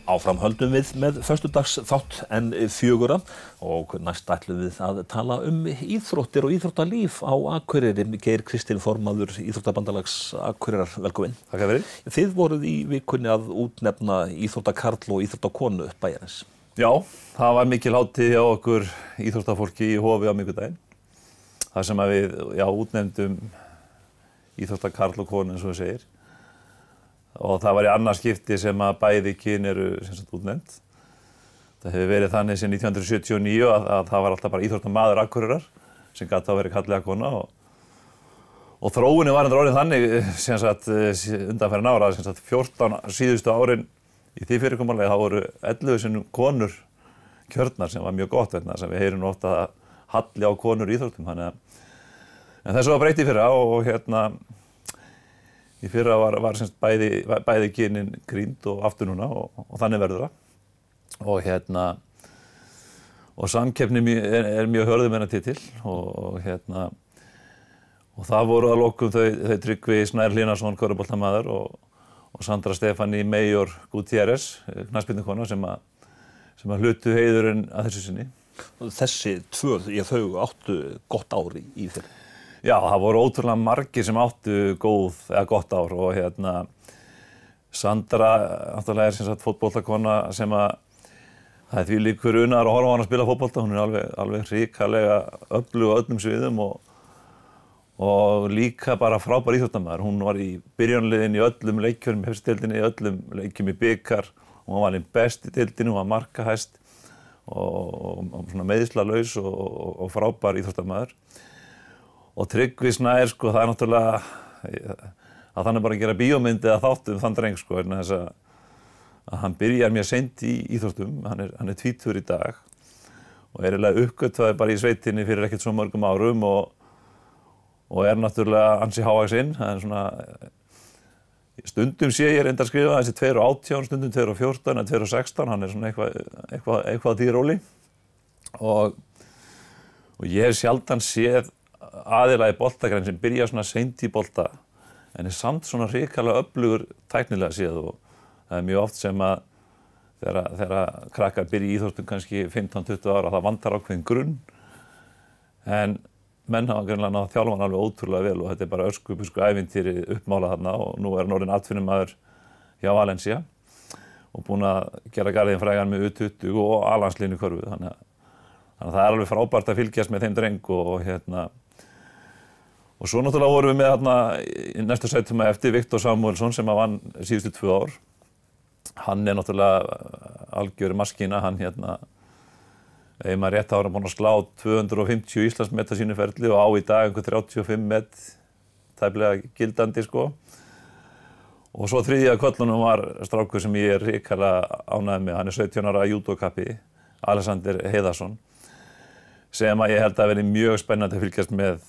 Áfram höldum við með föstudags þátt en 4 og næst ætlum við að tala íþróttir og íþróttalíf á Akureyri. Geir Kristinn, formaður Íþróttabandalags Akureyrar, velkomin. Takk fyrir. Þið voruð í vikunni að útnefna íþróttakarl og íþróttakonu bæjarins. Já, það var mikil hátíð hjá okkur íþróttafólki í Hofi á miðvikudaginn. Það sem að við útnefndum íþróttakarl og konu eins og þú segir. Og það var í annað skipti sem að bæði kyn eru útnefnd. Það hefur verið þannig síðan 1979 að það var alltaf bara íþróttamaður Akureyrar sem gat þá verið karl eða kona og þróunin var orðin þannig undanfarin ára 14 síðustu árin í því fyrirkomulagi þá voru 11 sinnum konur kjörnar sem var mjög gott vegna þess að við heyrum ofta að halli á konur í íþróttum en þessu var breytt í fyrra og í fyrra var bæði kynin grínd og aftur núna og þannig verður það. Og samkeppni er mjög hörð um þennan titil og það voru að lokum þau Tryggvi Snær Hlínarsson, körfuboltamaður og Sandra Stefani Major Gutierrez, knattspyrnukona sem að hlutu heiðurinn að þessu sinni. Þessi tvö, þau áttu gott ár í fyrra. Já, það voru ótrúlega margir sem áttu gott ár og Sandra náttúrulega fótboltakona sem að það er þvílíkur unaður að horfa á hana að spila fótbolta. Hún er alveg hrikalega öflug á öllum sviðum og líka bara frábær íþróttamaður. Hún var í byrjunarliðinu í öllum leikjum í Hefsdeildinni, í öllum leikjum í bikar. Hún var valin best í deildinni, hún var markahæst og svona meiðslalaus og frábær íþróttamaður. Og Tryggvi Snær, það er náttúrulega að þannig bara að gera bíómynd eða þáttum þann dreng, vegna þess að hann byrjar mjög seint í íþróttum, hann er 20 í dag og er eiginlega uppgötvaður bara í sveitinni fyrir ekkert svo mörgum árum og er náttúrulega ansi hávaxinn. Það er svona, stundum sé ég reyndar skrifa þessi 2,18, stundum 2,14 en 2,16, hann er svona eitthvað á því róli og ég hef sjaldan séð aðila í boltagrein sem byrja svona seint í bolta en er samt svona hrikalega öflugur tæknilega séð og það er mjög oft sem að þegar krakkar byrja í íþróttum kannski 15-20 ára það vantar ákveðin grunn en menn hafa greinilega náð að þjálfa hann alveg ótrúlega vel og þetta er bara öskubusku ævintýri uppmálað þarna og nú er hann orðinn atvinnumaður hjá Valencia og búinn að gera garðinn frægan með U20 og A-landslið í körfu þannig að það er alveg frábært að fylgjast með þeim dreng og svo náttúrulega vorum við með í næstu sætum eftir Viktor Samuelsson sem vann síðustu 2 ár. Hann er náttúrulega algjör maskína, hann ef maður rétt ára búinn að slá 250 Íslandsmet á sínu ferli og á í dag einhver 35 met tæplega gildandi Og svo þriðja köllunum var strákur sem ég er hrikalega ánægður með, hann er 17 ára júdókappi, Alexander Heiðarsson. Sem að ég held að verði mjög spennandi að fylgjast með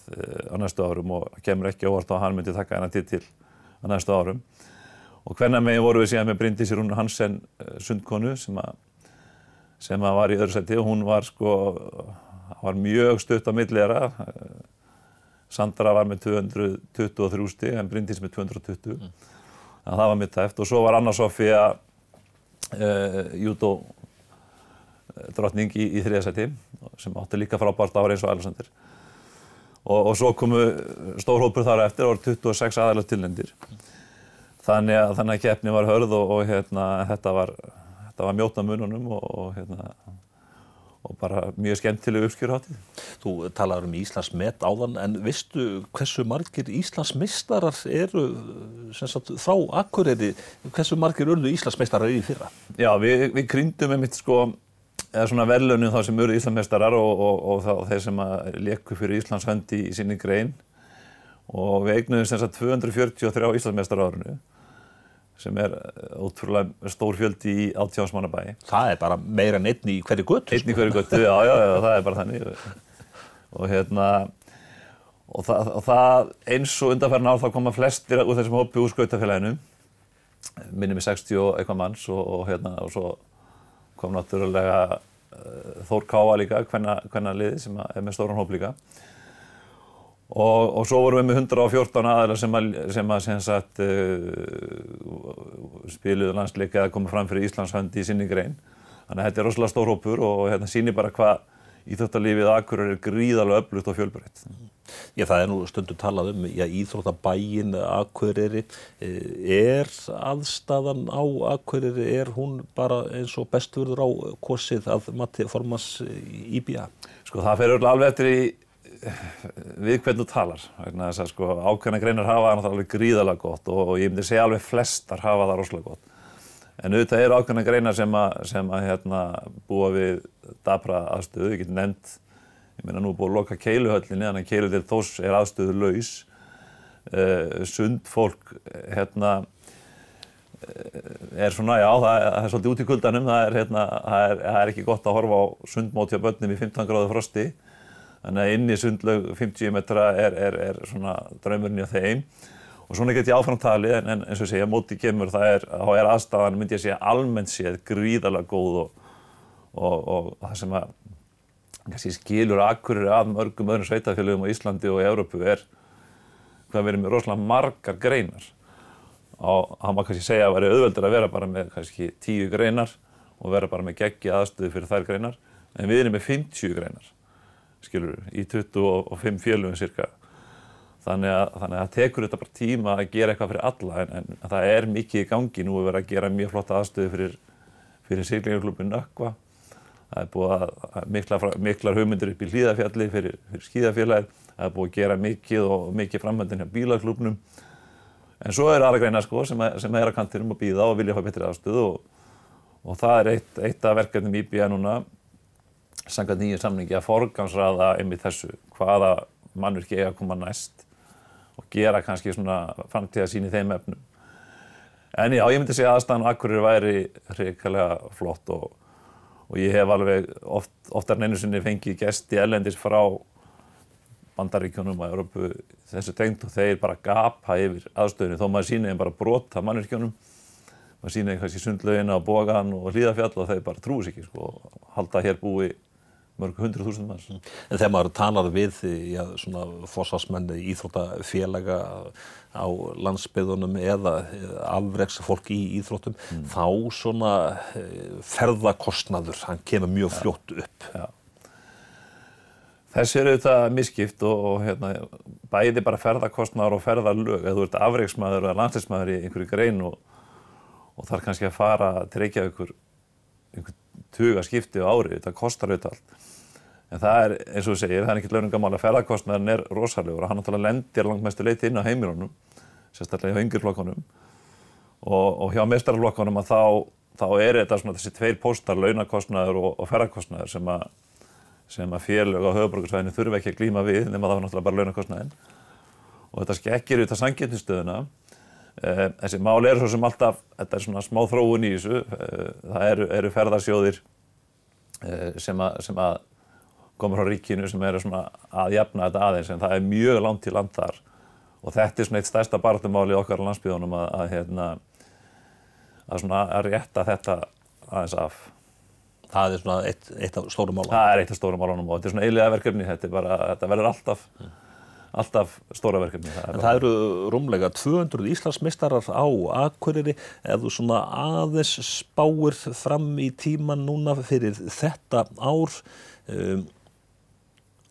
á næstu árum og kemur ekki óvart á að hann myndi taka þennan titil á næstu árum. Og kvennamegin vorum við síðan með Bryndísi Rúnu Hansen sundkonu sem að var í öðru sæti og hún var mjög stutt á milli þeirra. Sandra var með 223 stig en Bryndís með 220. Það var mitt tæft og svo var Anna Sofía júdó drottning í 3. sæti sem átti líka frábært ár eins og Alexander. Og svo komu stór hópur þar eftir og 26 aðilar tilnefndir. Þannig að keppni var hörð og þetta var mjótt á mununum og bara mjög skemmtileg uppskeruhátíð. Þú talar Íslandsmet áðan en veistu hversu margir Íslandsmeistarar eru frá Akureyri, hversu margir urðu Íslandsmeistarar í fyrra? Já, við krýndum einmitt eða svona verðlaunum þá sem urðu Íslandsmeistarar og þeir sem léku fyrir Íslands hönd í sinni grein og við eignuðum 243 Íslandsmeistarar á árinu sem er ótrúlega stór fjöldi í 18 manna bæ. Það er bara meira en einn í hverri götu. Einn í hverri götu, já, það er bara þannig. Og það eins og undanfarin ár þá koma flestir úr þessum hópi úr skautafélaginu, minnir mig 60 og eitthvað manns og svo kom náttúrulega Þór Káa líka, kvennaliði sem er með stóran hóp líka. Og svo vorum við með 114 aðilar sem sagt spiluðu landsleik eða komu fram fyrir Íslands hönd í sinni grein. Þannig að þetta rosalega stór hópur og hérna sýnir bara hvað íþróttalífið á Akureyri gríðarlega öflugt og fjölbreytt. Já, það nú stundum talað íþróttabæinn Akureyri. Aðstaðan á Akureyri, hún bara eins og best verður á kosið að mati formanns IBA? Sko það fer örugglega alveg eftir við hvern þú talar. Vegna þess að sko ákveðnar greinar hafa það alveg gríðarlega gott og ég myndi segja alveg flestar hafa það rosalega gott. En auðvitað eru ákveðnar greinar sem hérna búa við dapra aðstöðu, ég get nefnt. Ég meina nú búið að loka Keiluhöllinni, þannig að Keiludeild Þórs aðstöðulaus. Sundfólk hérna svona, já, það svolítið út í kuldanum, það er ekki gott að horfa á sundmót hjá börnum í 15 gráðu frosti. Þannig að inn í sundlaug 50 metra er svona draumurinn hjá þeim. Og svona get ég áfram talið, en eins og ég segja, móti kemur, þá aðstaðan, myndi ég segja, almennt séð gríðarlega góð og það sem að kannski skilur Akureyri að mörgum öðrum sveitarfélögum á Íslandi og í Evrópu hvað við erum með rosalega margar greinar. Og það má kannski segja að væri auðveldur að vera bara með kannski 10 greinar og vera bara með geggjuð aðstöðu fyrir þær greinar, en við erum með 50 greinar. Skilur, í 25 félögum cirka. Þannig að það tekur þetta bara tíma að gera eitthvað fyrir alla, en það mikið í gangi nú að vera að gera mjög flotta aðstöðu fyrir siglingarklúbbinn Nökkva. Það búið að miklar hugmyndir upp í Hlíðarfjalli fyrir skíðafélagið. Það búið að gera mikið framhaldin hjá bílaklúbbnum. En svo aðrar greinar sko sem að kantinum að bíða og vilja fá betri aðstöðu og það eitt af verkefnum IBA núna samkvæmt nýjum samningi að forgangsraða einmitt þessu, hvaða mannvirki eiga að koma næst og gera kannski svona framtíðarsýn í þeim efnum. En já, ég myndi segja að aðstaðan á Akureyri væri hrikalega flott og ég hef alveg oftar en einu sinni fengið gesti erlendis frá Bandaríkjunum og Evrópu þessu tengt og þeir bara gapa yfir aðstöðunni þó maður sýni þeim bara brot af mannvirkjunum. Maður sýni kannski sundlaugina og Bogann og Hlíðarfjall og þeir bara trúi sig ekki sko og halda hér búi mörg 100.000 manns. En þegar maður talar við svona forsvarsmenn íþróttafélaga á landsbyggðunum eða afreksfólk í íþróttum, þá svona ferðakostnaður, hann kemur mjög fljótt upp. Já. Þessi auðvitað misskipt og bæði bara ferðakostnaður og ferðalög. Ef þú ert afreksmaður eða landsliðsmaður í einhverju grein og þarf kannski að fara til Reykjavíkur einhver tuga skipti á ári, þetta kostar auðvitað allt. En það eins og þú segir, það ekkert launungamál að ferðakostnaðurinn rosalegur og hann náttúrulega lendir langmestu leyti inn á heimilunum, sérstaklega hjá yngri flokkunum. Og hjá meistaraflokkunum að þá þetta svona þessi tveir póstar, launakostnaður og ferðakostnaður sem að félög á höfuðborgarsvæðinu þurfa ekki að glíma við, nema það var náttúrulega bara launakostnaðinn. Og þetta skekkir auðvitað samkeppnisstöðuna. Þessi mál svo sem alltaf, þetta svona smá þróun í þessu, það eru ferðasjóðir sem að koma frá ríkinu sem eru svona að jafna þetta aðeins, en það mjög langt til land þar og þetta svona eitt stærsta baráttumáli okkar á landsbyggðunum að rétta þetta aðeins af. Það svona eitt af stóru málunum. Það eitt af stóru málunum og þetta svona eilíða verkefni, þetta verður alltaf stóra verkefni. Það eru rúmlega 200 Íslandsmeistarar á Akureyri. Ef þú svona aðeins spáir fram í tíman núna fyrir þetta ár,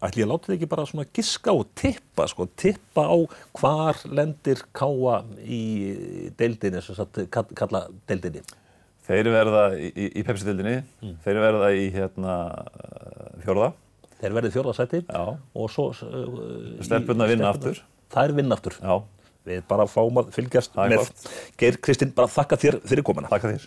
ætli ég láti þig ekki bara svona giska og tippa á hvar lendir KA í deildinni, sem sagt kalla deildinni? Þeir verða í Pepsi-deildinni, þeir verða í fjórða. Þeir verði fjórða sæti og svo stelpurnar vinna aftur. Þær vinna aftur. Já. Við bara fáum að fylgjast með. Geir Kristinn, bara þakka þér fyrir komuna. Þakka þér.